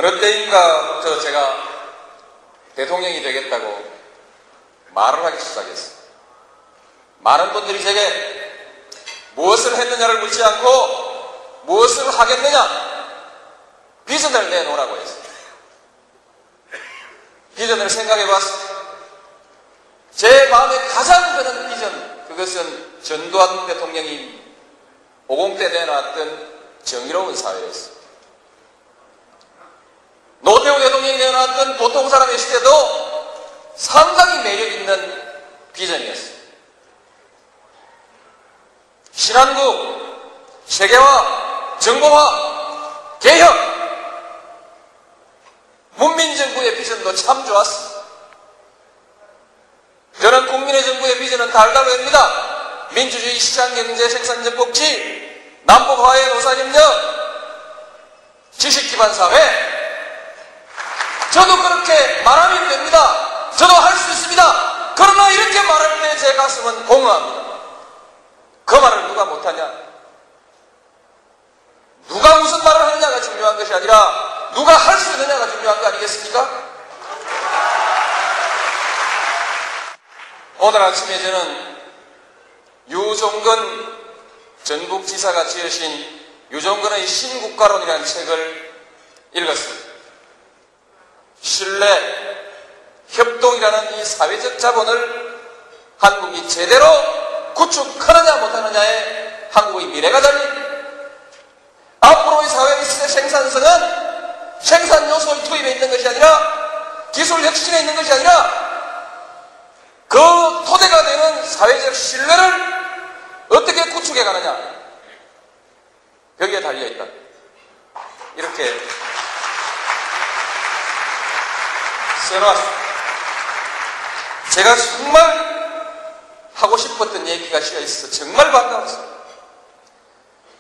어느 때인가부터 제가 대통령이 되겠다고 말을 하기 시작했어요. 많은 분들이 제게 무엇을 했느냐를 묻지 않고 무엇을 하겠느냐, 비전을 내놓으라고 했어요. 비전을 생각해 봤습니다. 제 마음에 가장 드는 비전, 그것은 전두환 대통령이 50대 내놨던 정의로운 사회였습니다. 노태우 대통령이 내놨던 보통 사람의 시대도 상당히 매력있는 비전이었습니다. 신한국, 세계화, 정보화, 개혁, 문민정부의 비전도 참 좋았습니다. 저는 국민의 정부의 비전은 달달합니다. 민주주의, 시장경제, 생산적 복지, 남북화해, 노사협력, 지식기반 사회. 저도 그렇게 말하면 됩니다. 저도 할 수 있습니다. 그러나 이렇게 말할 때 제 가슴은 공허합니다. 그 말을 누가 못하냐? 누가 무슨 말을 하느냐가 중요한 것이 아니라 누가 할 수 있느냐가 중요한 거 아니겠습니까? 오늘 아침에 저는 유종근 전북지사가 지으신 유종근의 신국가론이라는 책을 읽었습니다. 신뢰, 협동이라는 이 사회적 자본을 한국이 제대로 구축하느냐 못하느냐에 한국의 미래가 달립니다. 앞으로의 사회의 생산성은 생산 요소의 투입에 있는 것이 아니라 기술 혁신에 있는 것이 아니라 그 토대가 되는 사회적 신뢰를 어떻게 구축해 가느냐, 여기에 달려있다. 이렇게 써놓았습니다. 제가 정말 하고 싶었던 얘기가 씌어 있어서 정말 반가웠어요.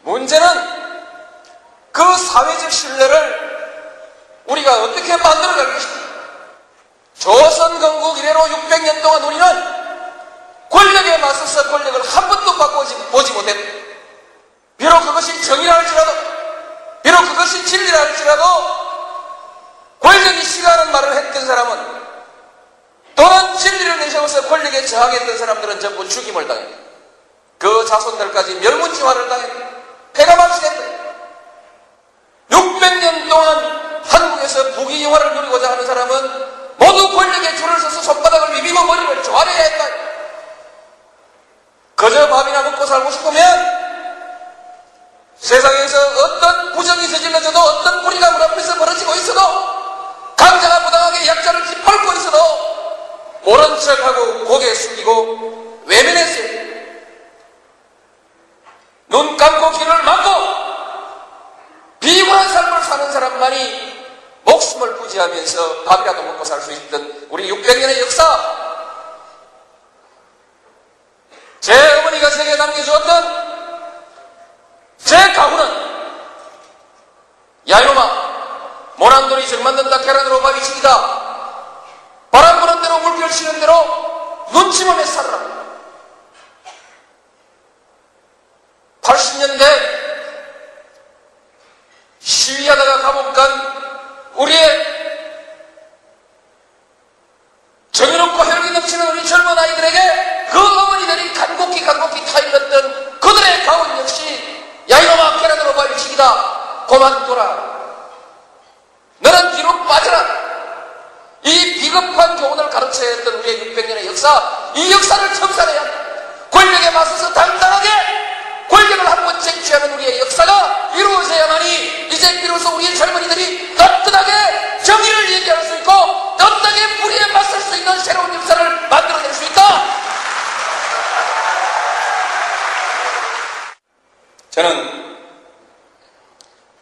문제는 그 사회적 신뢰를 우리가 어떻게 만들어갈 것인가. 조선 건국 이래로 600년 동안 우리는 권력에 맞서서 권력을 한 번도 바꿔보지 못했다. 비록 그것이 정의라 할지라도, 비록 그것이 진리라 할지라도 권력이 싫어하는 말을 했던 사람은, 또는 진리를 내세워서 권력에 저항했던 사람들은 전부 죽임을 당했다. 그 자손들까지 멸문지화를 당했다. 폐가 망신했다. 600년 동안 한국에서 부귀영화를 누리고자 하는 사람은 모두 권력에 줄을 서서 손바닥을 비비고 머리를 조아려야 했다. 그저 밥이나 먹고 살고 싶으면 세상에서 어떤 부정이 저질러져도, 어떤 불의가 문 앞에서 벌어지고 있어도, 강자가 부당하게 약자를 짓밟고 있어도 모른 척하고 고개 숙이고 외면했어요. 눈 감고 귀를 막고 비굴한 삶을 사는 사람만이 목숨을 부지하면서 밥이라도 먹고 살 수 있던 우리 600년의 역사, 제 어머니가 제게 남겨주었던 제 가훈은 야 이놈아, 모난돌이 정 만든다, 계란으로 밥이 치기다, 바람 부는 대로 물결 치는 대로 눈치보며 살아라. 80년대 시위하다가 감옥 간 우리의 정의롭고 혈기 넘치는 우리 젊은 아이들에게 그 어머니들이 간곡히 타일렀던 그들의 가훈 역시 야 이놈아, 계란으로 밥이 치기다, 그만둬라, 너는 뒤로 빠져라. 이 비겁한 교훈을 가르쳐야 했던 우리의 600년의 역사, 이 역사를 청산해야 한다. 권력에 맞서서 당당하게 권력을 한번 쟁취하는 우리의 역사가 이루어져야만이 이제 비로소 우리의 젊은이들이 떳떳하게 정의를 얘기할 수 있고 떳떳하게 불의에 맞설 수 있는 새로운 역사를 만들어낼 수 있다. 저는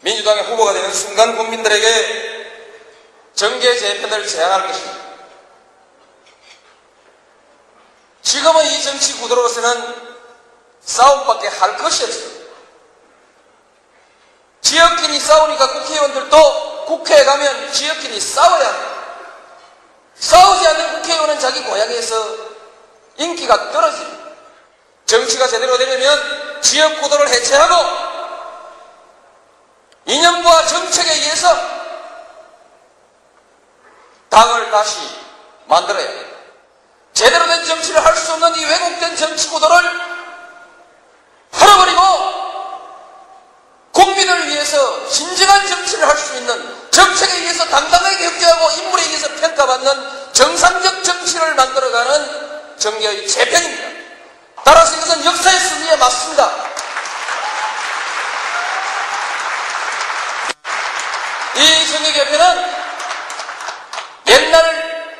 민주당의 후보가 되는 순간 국민들에게 정계 재편을 제안할 것입니다. 지금의 이 정치 구도로서는 싸움밖에 할 것이 없습니다. 지역끼리 싸우니까 국회의원들도 국회에 가면 지역끼리 싸워야 합니다. 싸우지 않는 국회의원은 자기 고향에서 인기가 떨어집니다. 정치가 제대로 되려면 지역 구도를 해체하고 이념과 정책에 의해서 당을 다시 만들어야 돼요. 제대로 된 정치를 할 수 없는 이 왜곡된 정치 구도를 풀어버리고 국민을 위해서 진정한 정치를 할 수 있는, 정책에 의해서 당당하게 경제하고 인물에 의해서 평가받는 정상적 정치를 만들어가는 정계의 재편입니다. 따라서 이것은 역사의 승리에 맞습니다. 이 정계개편은 옛날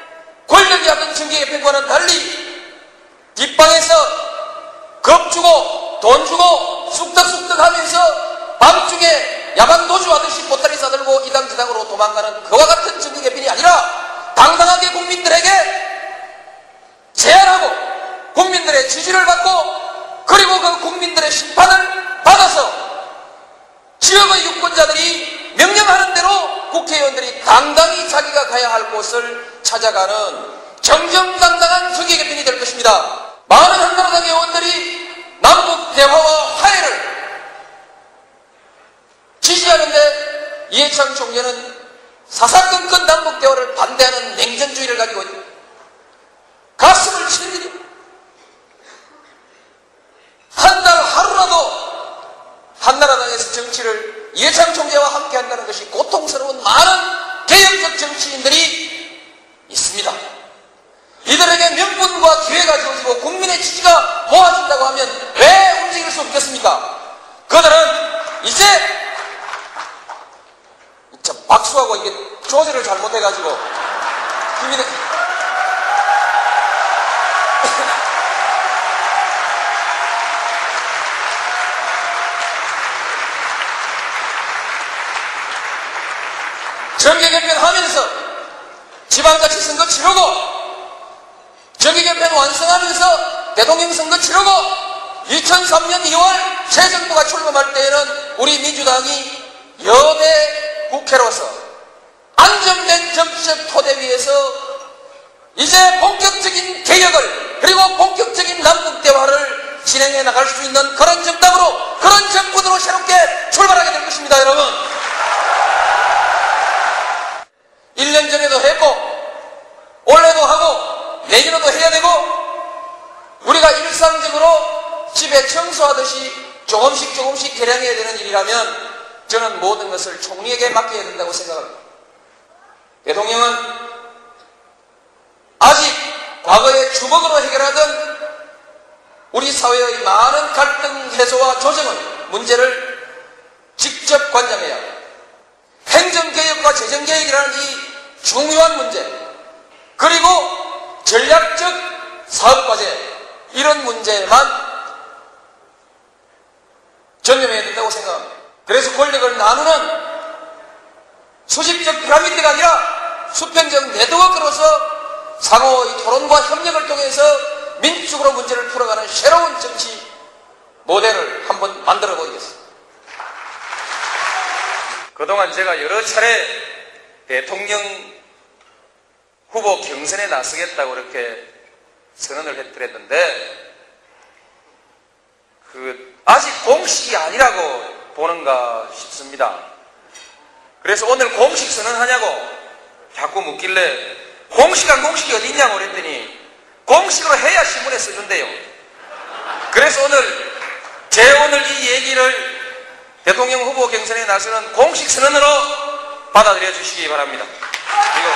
권력이 하던 정계개편과는 달리 뒷방에서 겁주고 돈 주고 쑥덕쑥덕 하면서 밤중에 야간 도주하듯이 보따리 싸들고 이당 저당으로 도망가는 그와 같은 정계개편이 아니라 당당하게 국민들에게 제안하고 국민들의 지지를 받고 그리고 그 국민들의 심판을 받아서 지역의 유권자들이 명령하는 대로 국회의원들이 당당히 자기가 가야 할 곳을 찾아가는 정정당당한 정계개편이 될 것입니다. 많은 한나라당 의원들이 남북 대화와 화해를 지지하는데 이해창 총재는 사사건건 남북 대화를 반대하는 냉전주의를 가지고 가슴을 치는 일이 한 달 하루라도 한나라당에서 정치를 이해창 총재와 함께 한다는 것이 고통스러운 많은 개혁적 정치인들이 있습니다. 이들에게 명분과 기회가 주어지고 국민의 지지가 모아진다고 하면 왜 움직일 수 없겠습니까? 그들은 이제 박수하고 이게 조절을 잘못해가지고 정계개편 하면서 지방자치 선거 치르고 정계개편 완성하면서 대통령 선거 치르고 2003년 2월 새 정부가 출범할 때에는 우리 민주당이 여대 국회로서 안정된 정치적 토대 위에서 이제 본격적인 개혁을 그리고 본격적인 남북대화를 진행해 나갈 수 있는 그런 정당으로 그런 정부로 새롭게 출발하게 될 것입니다. 여러분, 1년 전에도 했고 올해도 하고 내년에도 해야 되고 우리가 일상적으로 집에 청소하듯이 조금씩 개량해야 되는 일이라면 저는 모든 것을 총리에게 맡겨야 된다고 생각합니다. 대통령은 아직 과거에 주먹으로 해결하던 우리 사회의 많은 갈등 해소와 조정의 문제를 직접 관장해야 합니다. 행정개혁과 재정개혁이라는 이 중요한 문제, 그리고 전략적 사업과제, 이런 문제만 전념해야 된다고 생각합니다. 그래서 권력을 나누는 수직적 피라미드가 아니라 수평적 네트워크로서 상호의 토론과 협력을 통해서 민주적으로 문제를 풀어가는 새로운 정치 모델을 한번 만들어 보이겠습니다. 그동안 제가 여러 차례 대통령 후보 경선에 나서겠다고 이렇게 선언을 했더랬는데 아직 공식이 아니라고 보는가 싶습니다. 그래서 오늘 공식 선언하냐고 자꾸 묻길래 공식한 공식이 어디 있냐고 그랬더니 공식으로 해야 신문에 써준대요. 그래서 오늘 이 얘기를 대통령 후보 경선에 나서는 공식 선언으로 받아들여 주시기 바랍니다. 그리고